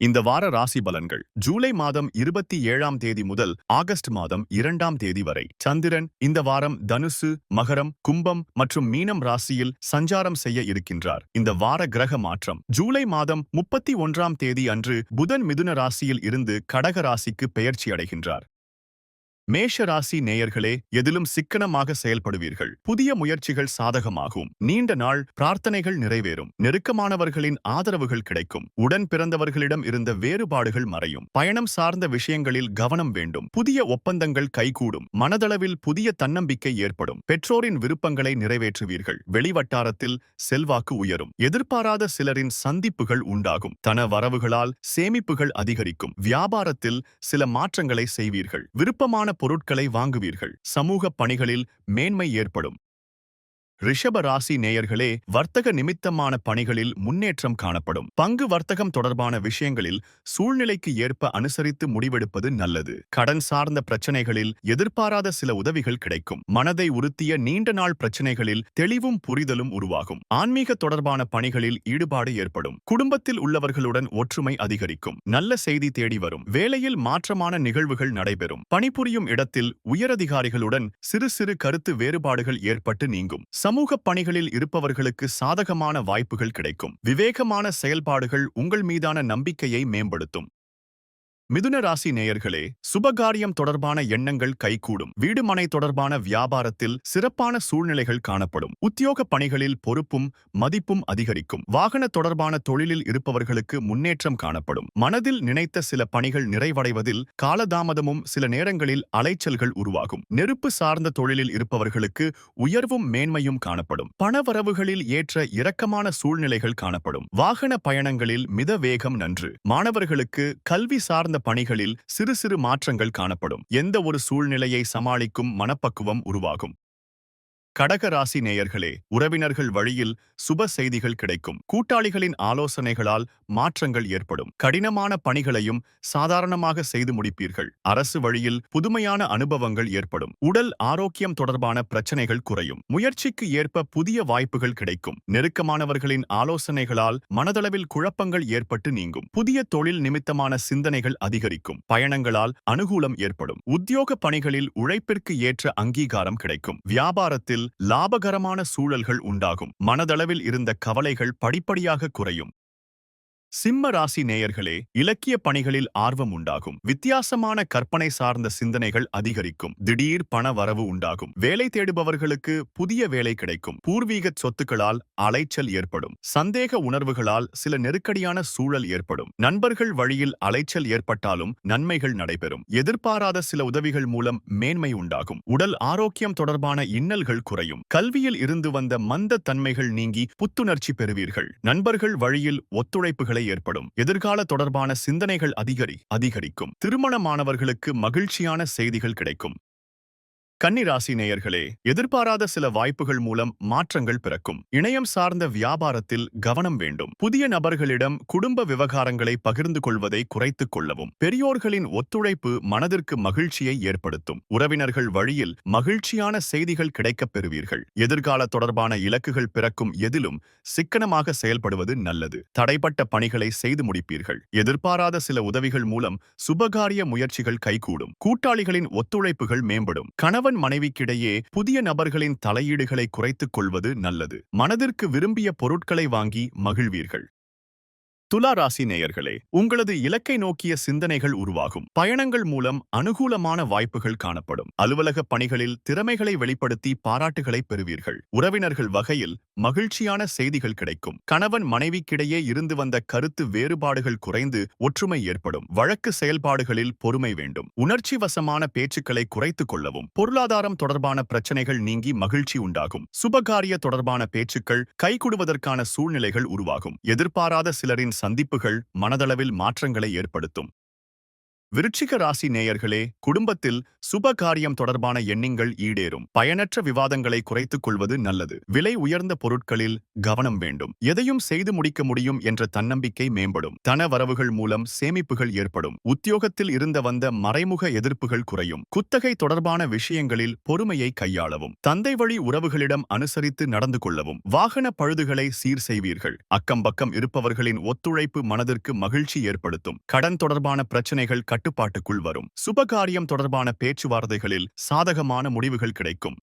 இந்த வார ராசி பலன்கள் ஜூலை மாதம் 27ஆம் தேதி முதல் ஆகஸ்ட் மாதம் 2ஆம் தேதி வரை. சந்திரன் இந்த வாரம் தனுசு, மகரம், கும்பம் மற்றும் மீனம் ராசியில் சஞ்சாரம் செய்ய இருக்கின்றார். இந்த வார கிரக மாற்றம் ஜூலை மாதம் 31ஆம் தேதி அன்று புதன் மிதுன ராசியில் இருந்து கடக ராசிக்கு பெயர்ச்சி அடைகின்றார். மேஷ ராசி நேயர்களே, எதிலும் சிக்கனமாக செயல்படுவீர்கள். புதிய முயற்சிகள் சாதகமாகும். நீண்ட நாள் பிரார்த்தனைகள் நிறைவேறும். நெருக்கமானவர்களின் ஆதரவுகள் கிடைக்கும். உடன் பிறந்தவர்களிடம் இருந்த வேறுபாடுகள் மறையும். பயணம் சார்ந்த விஷயங்களில் கவனம் வேண்டும். புதிய ஒப்பந்தங்கள் கைகூடும். மனதளவில் புதிய தன்னம்பிக்கை ஏற்படும். பெற்றோரின் விருப்பங்களை நிறைவேற்றுவீர்கள். வெளிவட்டாரத்தில் செல்வாக்கு உயரும். எதிர்பாராத சிலரின் சந்திப்புகள் உண்டாகும். தன வரவுகளால் சேமிப்புகள் அதிகரிக்கும். வியாபாரத்தில் சில மாற்றங்களை செய்வீர்கள். விருப்பமான பொருட்களை வாங்குவீர்கள். சமூக பணிகளில் மேன்மை ஏற்படும். ரிஷப ராசி நேயர்களே, வர்த்தக நிமித்தமான பணிகளில் முன்னேற்றம் காணப்படும். பங்கு வர்த்தகம் தொடர்பான விஷயங்களில் சூழ்நிலைக்கு ஏற்ப அனுசரித்து முடிவெடுப்பது நல்லது. கடன் சார்ந்த பிரச்சனைகளில் எதிர்பாராத சில உதவிகள் கிடைக்கும். மனதை உறுத்திய நீண்ட நாள் பிரச்சனைகளில் தெளிவும் புரிதலும் உருவாகும். ஆன்மீக தொடர்பான பணிகளில் ஈடுபாடு ஏற்படும். குடும்பத்தில் உள்ளவர்களுடன் ஒற்றுமை அதிகரிக்கும். நல்ல செய்தி தேடி வரும். வேலையில் மாற்றமான நிகழ்வுகள் நடைபெறும். பணிபுரியும் இடத்தில் உயரதிகாரிகளுடன் சிறு சிறு கருத்து வேறுபாடுகள் ஏற்பட்டு நீங்கும். சமூக பணிகளில் இருப்பவர்களுக்கு சாதகமான வாய்ப்புகள் கிடைக்கும். விவேகமான செயல்பாடுகள் உங்கள் மீதான நம்பிக்கையை மேம்படுத்தும். மிதுன ராசி நேயர்களே, சுபகாரியம் தொடர்பான எண்ணங்கள் கைகூடும். வீடு மனை தொடர்பான வியாபாரத்தில் சிறப்பான சூழ்நிலைகள் காணப்படும். உத்தியோக பணிகளில் பொறுப்பும் மதிப்பும் அதிகரிக்கும். வாகன தொடர்பான தொழிலில் இருப்பவர்களுக்கு முன்னேற்றம் காணப்படும். மனதில் நினைத்த சில பணிகள் நிறைவடைவதில் காலதாமதமும் சில நேரங்களில் அலைச்சல்கள் உருவாகும். நெருப்பு சார்ந்த தொழிலில் இருப்பவர்களுக்கு உயர்வும் மேன்மையும் காணப்படும். பணவரவுகளில் ஏற்ற இரக்கமான சூழ்நிலைகள் காணப்படும். வாகன பயணங்களில் மித வேகம் நன்று. மாணவர்களுக்கு கல்வி சார்ந்த பணிகளில் சிறு சிறு மாற்றங்கள் காணப்படும். எந்த ஒரு சூழ்நிலையை சமாளிக்கும் மனப்பக்குவம் உருவாகும். கடக ராசி நேயர்களே, உறவினர்கள் வழியில் சுப செய்திகள் கிடைக்கும். கூட்டாளிகளின் ஆலோசனைகளால் மாற்றங்கள் ஏற்படும். கடினமான பணிகளையும் சாதாரணமாக செய்து முடிப்பீர்கள். அரசு வழியில் புதுமையான அனுபவங்கள் ஏற்படும். உடல் ஆரோக்கியம் தொடர்பான பிரச்சனைகள் குறையும். முயற்சிக்கு ஏற்ப புதிய வாய்ப்புகள் கிடைக்கும். நெருக்கமானவர்களின் ஆலோசனைகளால் மனதளவில் குழப்பங்கள் ஏற்பட்டு நீங்கும். புதிய தொழில் நிமித்தமான சிந்தனைகள் அதிகரிக்கும். பயணங்களால் அனுகூலம் ஏற்படும். உத்தியோக பணிகளில் உழைப்பிற்கு ஏற்ற அங்கீகாரம் கிடைக்கும். வியாபாரத்தில் லாபகரமான சூழல்கள் உண்டாகும். மனதளவில் இருந்த கவலைகள் படிப்படியாக குறையும். சிம்ம ராசி நேயர்களே, இலக்கிய பணிகளில் ஆர்வம் உண்டாகும். வித்தியாசமான கற்பனை சார்ந்த சிந்தனைகள் அதிகரிக்கும். திடீர் பண வரவு உண்டாகும். வேலை தேடுபவர்களுக்கு புதிய வேலை கிடைக்கும். பூர்வீக சொத்துக்களால் அலைச்சல் ஏற்படும். சந்தேக உணர்வுகளால் சில நெருக்கடியான சூழல் ஏற்படும். நண்பர்கள் வழியில் அலைச்சல் ஏற்பட்டாலும் நன்மைகள் நடைபெறும். எதிர்பாராத சில உதவிகள் மூலம் மேன்மை உண்டாகும். உடல் ஆரோக்கியம் தொடர்பான இன்னல்கள் குறையும். கல்வியில் இருந்து வந்த மந்த தன்மைகள் நீங்கி புத்துணர்ச்சி பெறுவீர்கள். நண்பர்கள் வழியில் ஒத்துழைப்புகளை ஏற்படும். எதிர்கால தொடர்பான சிந்தனைகள் அதிகரிக்கும். திருமணமானவர்களுக்கு மகிழ்ச்சியான செய்திகள் கிடைக்கும். கன்னிராசி நேயர்களே, எதிர்பாராத சில வாய்ப்புகள் மூலம் மாற்றங்கள் பிறக்கும். இணையம் சார்ந்த வியாபாரத்தில் கவனம் வேண்டும். புதிய நபர்களிடம் குடும்ப விவகாரங்களை பகிர்ந்து கொள்வதை குறைத்துக் கொள்ளவும். பெரியோர்களின் ஒத்துழைப்பு மனதிற்கு மகிழ்ச்சியை ஏற்படுத்தும். உறவினர்கள் வழியில் மகிழ்ச்சியான செய்திகள் கிடைக்கப் பெறுவீர்கள். எதிர்கால தொடர்பான இலக்குகள் பிறக்கும். எதிலும் சிக்கனமாக செயல்படுவது நல்லது. தடைப்பட்ட பணிகளை செய்து முடிப்பீர்கள். எதிர்பாராத சில உதவிகள் மூலம் சுபகாரிய முயற்சிகள் கைகூடும். கூட்டாளிகளின் ஒத்துழைப்புகள் மேம்படும். கணவன் மனைவிக்கிடையே புதிய நபர்களின் தலையீடுகளை குறைத்துக் கொள்வது நல்லது. மனதிற்கு விரும்பிய பொருட்களை வாங்கி மகிழ்வீர்கள். துலா ராசி நேயர்களே, உங்களது இலக்கை நோக்கிய சிந்தனைகள் உருவாகும். பயணங்கள் மூலம் அனுகூலமான வாய்ப்புகள் காணப்படும். அலுவலக பணிகளில் திறமைகளை வெளிப்படுத்தி பாராட்டுகளை பெறுவீர்கள். உறவினர்கள் வகையில் மகிழ்ச்சியான செய்திகள் கிடைக்கும். கணவன் மனைவிக்கிடையே இருந்து வந்த கருத்து வேறுபாடுகள் குறைந்து ஒற்றுமை ஏற்படும். வழக்கு செயல்பாடுகளில் பொறுமை வேண்டும். உணர்ச்சி வசமான பேச்சுக்களை குறைத்துக் கொள்ளவும். பொருளாதாரம் தொடர்பான பிரச்சனைகள் நீங்கி மகிழ்ச்சி உண்டாகும். சுபகாரிய தொடர்பான பேச்சுக்கள் கைகூடுவதற்கான சூழ்நிலைகள் உருவாகும். எதிர்பாராத சிலரின் சந்திப்புகள் மனதளவில் மாற்றங்களை ஏற்படுத்தும். விருச்சிக ராசி நேயர்களே, குடும்பத்தில் சுப காரியம் தொடர்பான எண்ணங்கள் ஈடேறும். பயனற்ற விவாதங்களை குறைத்துக் கொள்வது நல்லது. விலை உயர்ந்த பொருட்களில் கவனம் வேண்டும். எதையும் செய்து முடிக்க முடியும் என்ற தன்னம்பிக்கை மேம்படும். தன வரவுகள் மூலம் சேமிப்புகள் ஏற்படும். உத்தியோகத்தில் இருந்து வந்த மறைமுக எதிர்ப்புகள் குறையும். குத்தகை தொடர்பான விஷயங்களில் பொறுமையை கையாளவும். தந்தை வழி உறவுகளிடம் அனுசரித்து நடந்து கொள்ளவும். வாகன பழுதுகளை சீர் செய்வீர்கள். அக்கம் பக்கம் இருப்பவர்களின் ஒத்துழைப்பு மனதிற்கு மகிழ்ச்சி ஏற்படுத்தும். கடன் தொடர்பான பிரச்சனைகள் கட்டுப்பாட்டுக்குள் வரும். சுபகாரியம் தொடர்பான பேச்சுவார்த்தைகளில் சாதகமான முடிவுகள் கிடைக்கும்.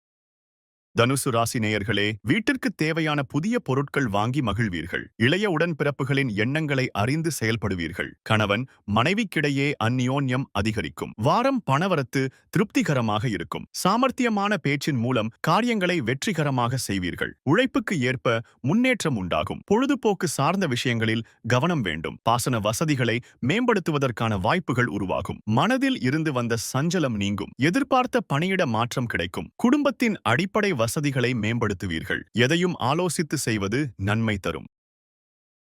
தனுசு ராசி நேயர்களே, வீட்டிற்கு தேவையான புதிய பொருட்கள் வாங்கி மகிழ்வீர்கள். இளைய உடன்பிறப்புகளின் எண்ணங்களை அறிந்து செயல்படுவீர்கள். கணவன் மனைவிக்கிடையே அந்யோன்யம் அதிகரிக்கும். வாரம் பணவரத்து திருப்திகரமாக இருக்கும். சாமர்த்தியமான பேச்சின் மூலம் காரியங்களை வெற்றிகரமாக செய்வீர்கள். உழைப்புக்கு ஏற்ப முன்னேற்றம் உண்டாகும். பொழுதுபோக்கு சார்ந்த விஷயங்களில் கவனம் வேண்டும். பாசன வசதிகளை மேம்படுத்துவதற்கான வாய்ப்புகள் உருவாகும். மனதில் இருந்து வந்த சஞ்சலம் நீங்கும். எதிர்பார்த்த பணியிட மாற்றம் கிடைக்கும். குடும்பத்தின் அடிப்படை வசதிகளை மேம்படுத்துவீர்கள். எதையும் ஆலோசித்து செய்வது நன்மை தரும்.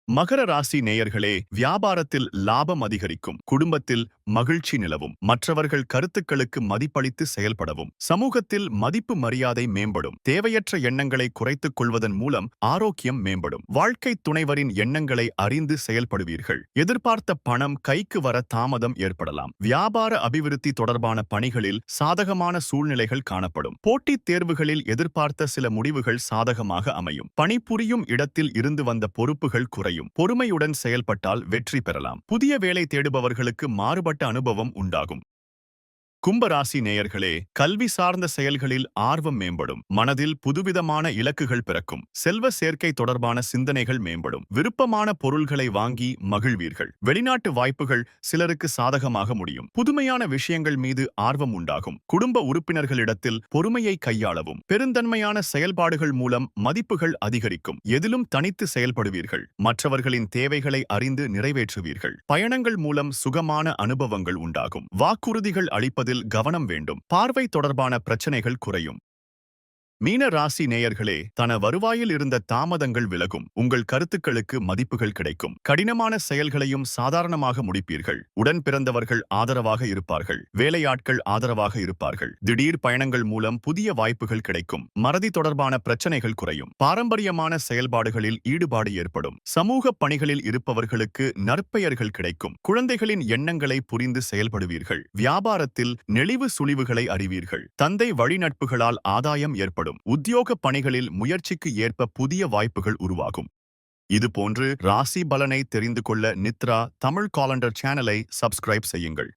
மகர ராசி நேயர்களே, வியாபாரத்தில் லாபம் அதிகரிக்கும். குடும்பத்தில் மகிழ்ச்சி நிலவும். மற்றவர்கள் கருத்துக்களுக்கு மதிப்பளித்து செயல்படவும். சமூகத்தில் மதிப்பு மரியாதை மேம்படும். தேவையற்ற எண்ணங்களை குறைத்துக் கொள்வதன் மூலம் ஆரோக்கியம் மேம்படும். வாழ்க்கை துணைவரின் எண்ணங்களை அறிந்து செயல்படுவீர்கள். எதிர்பார்த்த பணம் கைக்கு வர தாமதம் ஏற்படலாம். வியாபார அபிவிருத்தி தொடர்பான பணிகளில் சாதகமான சூழ்நிலைகள் காணப்படும். போட்டித் தேர்வுகளில் எதிர்பார்த்த சில முடிவுகள் சாதகமாக அமையும். பணிபுரியும் இடத்தில் இருந்து வந்த பொறுப்புகள் குறையும். பொறுமையுடன் செயல்பட்டால் வெற்றி பெறலாம். புதிய வேலை தேடுபவர்களுக்கு மாறுபட்ட அனுபவம் உண்டாகும். கும்பராசி நேயர்களே, கல்வி சார்ந்த செயல்களில் ஆர்வம் மேம்படும். மனதில் புதுவிதமான இலக்குகள் பிறக்கும். செல்வ சேர்க்கை தொடர்பான சிந்தனைகள் மேம்படும். விருப்பமான பொருள்களை வாங்கி மகிழ்வீர்கள். வெளிநாட்டு வாய்ப்புகள் சிலருக்கு சாதகமாக முடியும். புதுமையான விஷயங்கள் மீது ஆர்வம் உண்டாகும். குடும்ப உறுப்பினர்களிடத்தில் பொறுமையை கையாளவும். பெருந்தன்மையான செயல்பாடுகள் மூலம் மதிப்புகள் அதிகரிக்கும். எதிலும் தனித்து செயல்படுவீர்கள். மற்றவர்களின் தேவைகளை அறிந்து நிறைவேற்றுவீர்கள். பயணங்கள் மூலம் சுகமான அனுபவங்கள் உண்டாகும். வாக்குறுதிகள் அளிப்பது கவனம் வேண்டும். பார்வை தொடர்பான பிரச்சனைகள் குறையும். மீன ராசி நேயர்களே, தன வருவாயில் இருந்த தாமதங்கள் விலகும். உங்கள் கருத்துக்களுக்கு மதிப்புகள் கிடைக்கும். கடினமான செயல்களையும் சாதாரணமாக முடிப்பீர்கள். உடன் பிறந்தவர்கள் ஆதரவாக இருப்பார்கள். வேலையாட்கள் ஆதரவாக இருப்பார்கள். திடீர் பயணங்கள் மூலம் புதிய வாய்ப்புகள் கிடைக்கும். மறதி தொடர்பான பிரச்சனைகள் குறையும். பாரம்பரியமான செயல்பாடுகளில் ஈடுபாடு ஏற்படும். சமூக பணிகளில் இருப்பவர்களுக்கு நற்பெயர்கள் கிடைக்கும். குழந்தைகளின் எண்ணங்களை புரிந்து செயல்படுவீர்கள். வியாபாரத்தில் நெளிவு சுழிவுகளை அறிவீர்கள். தந்தை வழிநட்புகளால் ஆதாயம் ஏற்படும். உத்தியோக பணிகளில் முயற்சிக்கு ஏற்ப புதிய வாய்ப்புகள் உருவாகும். இதுபோன்று ராசி பலனை தெரிந்து கொள்ள நித்ரா தமிழ் காலண்டர் சேனலை சப்ஸ்கிரைப் செய்யுங்கள்.